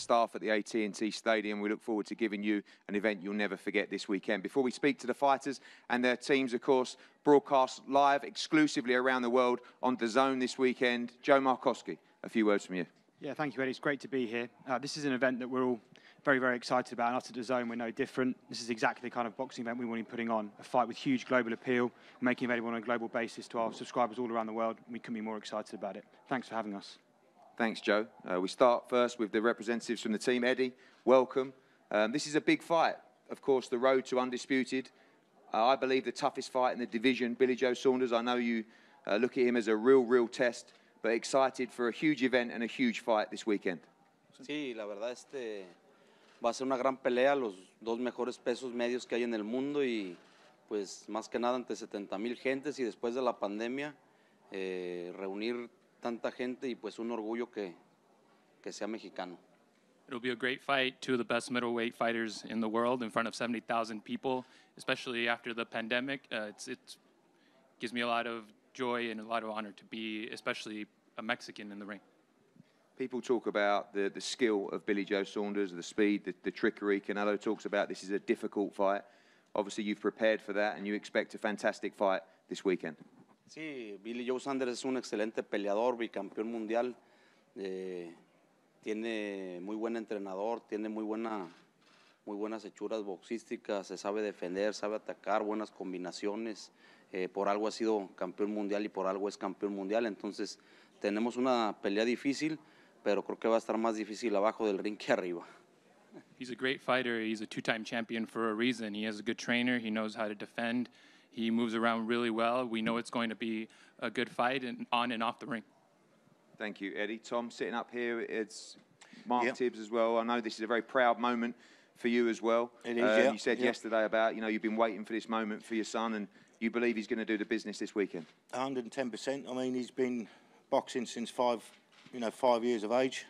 staff at the AT&T Stadium. We look forward to giving you an event you'll never forget this weekend. Before we speak to the fighters and their teams, of course, broadcast live exclusively around the world on DAZN this weekend. Joe Markowski, a few words from you. Yeah, thank you, Eddie. It's great to be here. This is an event that we're all very, very excited about, and us at DAZN, we're no different. This is exactly the kind of boxing event we want to be putting on, a fight with huge global appeal, making it available on a global basis to our subscribers all around the world. We couldn't be more excited about it. Thanks for having us. Thanks, Joe. We start first with the representatives from the team. Eddie, welcome. This is a big fight. Of course, the road to undisputed. I believe the toughest fight in the division, Billy Joe Saunders. I know you look at him as a real test, but excited for a huge event and a huge fight this weekend. Sí, la verdad, va a ser una gran pelea, los dos mejores pesos medios que hay en el mundo y pues más que nada ante 70,000 gentes y después de la pandemia reunir tanta gente y pues un orgullo que sea mexicano. It'll be a great fight, two of the best middleweight fighters in the world in front of 70,000 people, especially after the pandemic. It gives me a lot of joy and a lot of honor to be especially a Mexican in the ring. People talk about the skill of Billy Joe Saunders, the speed, the trickery. Canelo talks about this is a difficult fight. Obviously, you've prepared for that and you expect a fantastic fight this weekend. Sí, Billy Joe Saunders es un excelente peleador, bicampeón mundial. Tiene muy buen entrenador, tiene muy buenas hechuras boxísticas, se sabe defender, sabe atacar, buenas combinaciones. Por algo ha sido campeón mundial y por algo es campeón mundial. Entonces, tenemos una pelea difícil, pero creo que va a estar más difícil abajo del ring que arriba. He's a great fighter. He's a two-time champion for a reason. He has a good trainer. He knows how to defend. He moves around really well. We know it's going to be a good fight on and off the ring. Thank you, Eddie. Tom, sitting up here, it's Mark Tibbs as well. I know this is a very proud moment for you as well. It is, You said yesterday about, you've been waiting for this moment for your son, and you believe he's going to do the business this weekend. 110%. I mean, he's been boxing since 5 years of age.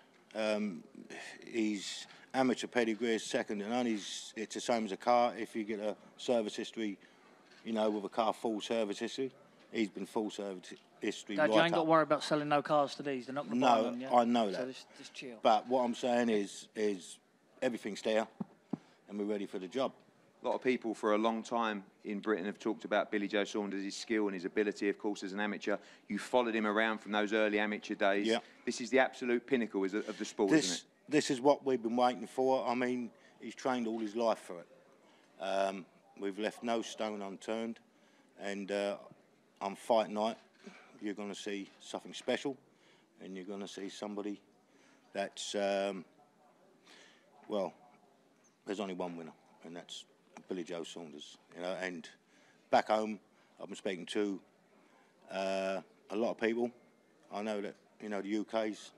He's amateur pedigree is second to none. It's the same as a car. If you get a service history, with a car full service history, he's been full service history. Dad, you ain't got to worry about selling no cars to these. They're not going to buy them. Yeah? I know that. So just chill. But what I'm saying is everything's there, and we're ready for the job. A lot of people for a long time in Britain have talked about Billy Joe Saunders, his skill and his ability, of course, as an amateur. You followed him around from those early amateur days. Yeah. This is the absolute pinnacle of the sport, isn't it? This is what we've been waiting for. I mean, he's trained all his life for it. We've left no stone unturned. And on fight night, you're going to see something special. And you're going to see somebody that's, well, there's only one winner, and that's Billy Joe Saunders, and back home I've been speaking to a lot of people. I know that, the UK's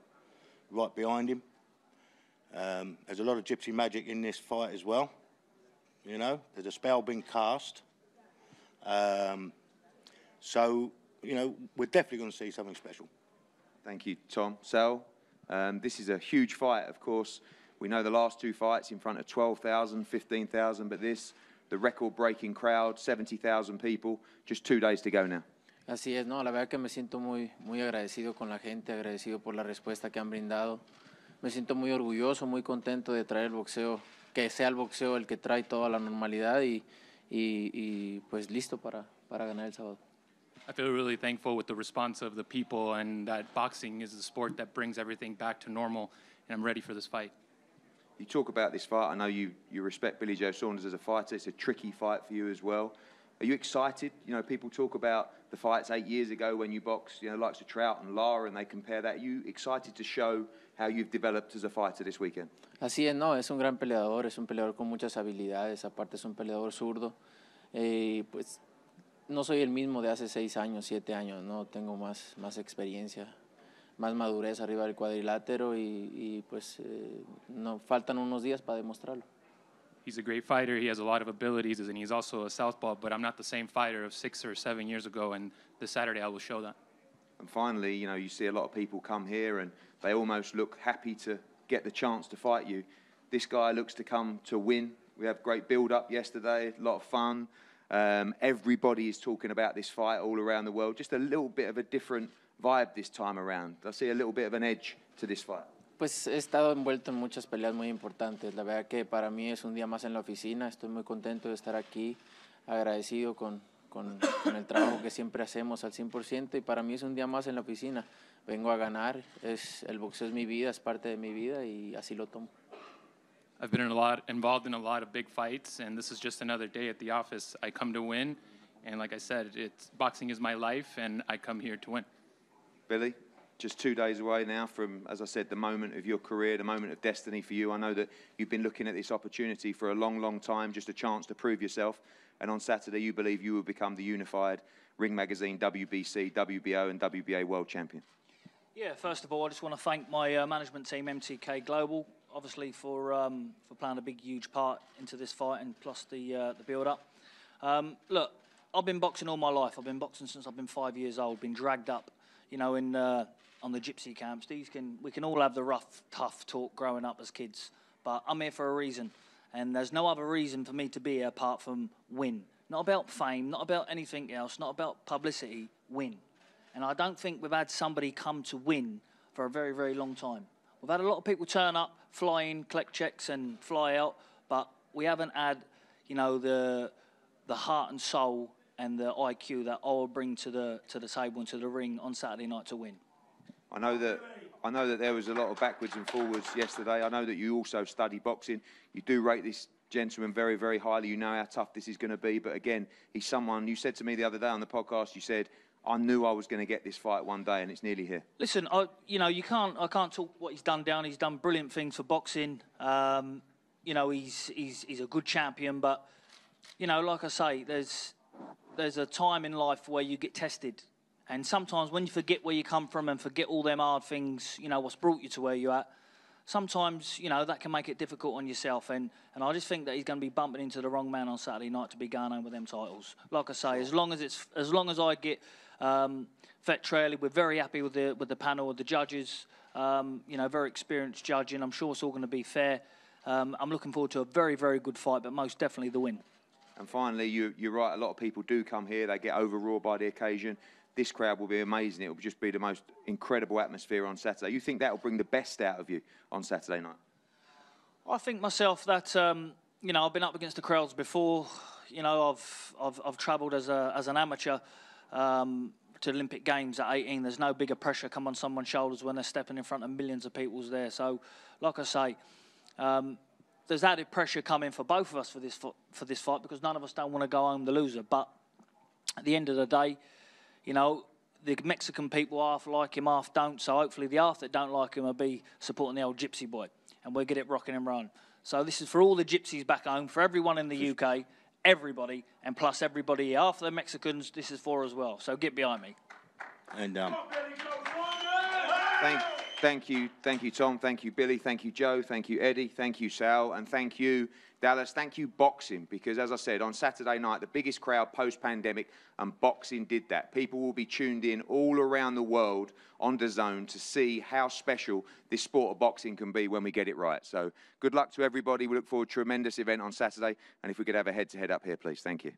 right behind him. There's a lot of gypsy magic in this fight as well. There's a spell being cast. So, we're definitely going to see something special. Thank you, Tom. Sal, this is a huge fight, of course. We know the last two fights in front of 12,000, 15,000, but the record-breaking crowd, 70,000 people, just 2 days to go now. Así es, no, la verdad que me siento muy agradecido con la gente, agradecido por la respuesta que han brindado. Me siento muy orgulloso, muy contento de traer el boxeo, que sea el boxeo el que trae toda la normalidad y pues listo para ganar el sábado. I feel really thankful with the response of the people and that boxing is the sport that brings everything back to normal, and I'm ready for this fight. You talk about this fight. I know you respect Billy Joe Saunders as a fighter. It's a tricky fight for you as well. Are you excited? People talk about the fights 8 years ago when you boxed, likes of Trout and Lara, and they compare that. Are you excited to show how you've developed as a fighter this weekend? Así es, no, es un gran peleador, es un peleador con muchas habilidades, aparte es un peleador zurdo. Pues no soy el mismo de hace 6 años, 7 años, no, tengo más experiencia, más madurez arriba del cuadrilátero y pues no faltan unos días para demostrarlo. He's a great fighter. He has a lot of abilities, and he's also a southpaw, but I'm not the same fighter of 6 or 7 years ago, and this Saturday I will show that. And finally, you see a lot of people come here and they almost look happy to get the chance to fight you. This guy looks to come to win. We have great build-up yesterday, a lot of fun. Everybody is talking about this fight all around the world. Just a little bit of a different vibe this time around. I see a little bit of an edge to this fight. Pues he estado envuelto en muchas peleas muy importantes. La verdad que para mí es un día más en la oficina. Estoy muy contento de estar aquí, agradecido con el trabajo que siempre hacemos al 100%, y para mí es un día más en la oficina. Vengo a ganar, el boxeo es mi vida, es parte de mi vida y así lo tomo. I've been involved in a lot of big fights, and this is just another day at the office. I come to win, and like I said, boxing is my life, and I come here to win. Billy, just 2 days away now from, as I said, the moment of your career, the moment of destiny for you. I know that you've been looking at this opportunity for a long, long time, just a chance to prove yourself. And on Saturday, you believe you will become the unified Ring Magazine, WBC, WBO, and WBA world champion. Yeah, first of all, I just want to thank my management team, MTK Global, obviously for playing a big, huge part into this fight, and plus the build-up. Look, I've been boxing all my life. I've been boxing since I've been 5 years old. Been dragged up, you know, on the gypsy camps. We can all have the rough, tough talk growing up as kids, but I'm here for a reason. And there's no other reason for me to be here apart from win. Not about fame, not about anything else, not about publicity, win. And I don't think we've had somebody come to win for a very, very long time. We've had a lot of people turn up, fly in, collect checks and fly out, but we haven't had, you know, the heart and soul and the IQ that I will bring to the table and to the ring on Saturday night to win. I know that there was a lot of backwards and forwards yesterday. I know that you also study boxing. You do rate this gentleman very, very highly. You know how tough this is going to be. But again, he's someone, you said to me the other day on the podcast, you said, I knew I was going to get this fight one day, and it's nearly here. Listen, I can't talk what he's done down. He's done brilliant things for boxing. You know, he's a good champion. But, you know, like I say, there's a time in life where you get tested. And sometimes when you forget where you come from and forget all them hard things, you know, what's brought you to where you're at, sometimes, you know, that can make it difficult on yourself. And I just think that he's going to be bumping into the wrong man on Saturday night to be going home with them titles. Like I say, as long as I get Fet Trailey, we're very happy with the panel of the judges. You know, very experienced judging. I'm sure it's all going to be fair. I'm looking forward to a very, very good fight, but most definitely the win. And finally, you're right, a lot of people do come here. They get overawed by the occasion. This crowd will be amazing. It will just be the most incredible atmosphere on Saturday. You think that will bring the best out of you on Saturday night? I think myself that, you know, I've been up against the crowds before. You know, I've travelled as an amateur to the Olympic Games at 18. There's no bigger pressure come on someone's shoulders when they're stepping in front of millions of people there. So, like I say, there's added pressure coming for both of us for this fight, because none of us don't want to go home the loser. But at the end of the day, you know, the Mexican people half like him, half don't. So hopefully the half that don't like him will be supporting the old gypsy boy, and we'll get it rocking and rolling. So this is for all the gypsies back home, for everyone in the UK, everybody, and plus everybody here. Half the Mexicans, this is for as well. So get behind me. And Thank you, Tom. Thank you, Billy. Thank you, Joe. Thank you, Eddie. Thank you, Sal. And thank you, Dallas. Thank you, boxing, because as I said, on Saturday night, the biggest crowd post-pandemic, and boxing did that. People will be tuned in all around the world on DAZN to see how special this sport of boxing can be when we get it right. So good luck to everybody. We look forward to a tremendous event on Saturday. And if we could have a head-to-head up here, please. Thank you.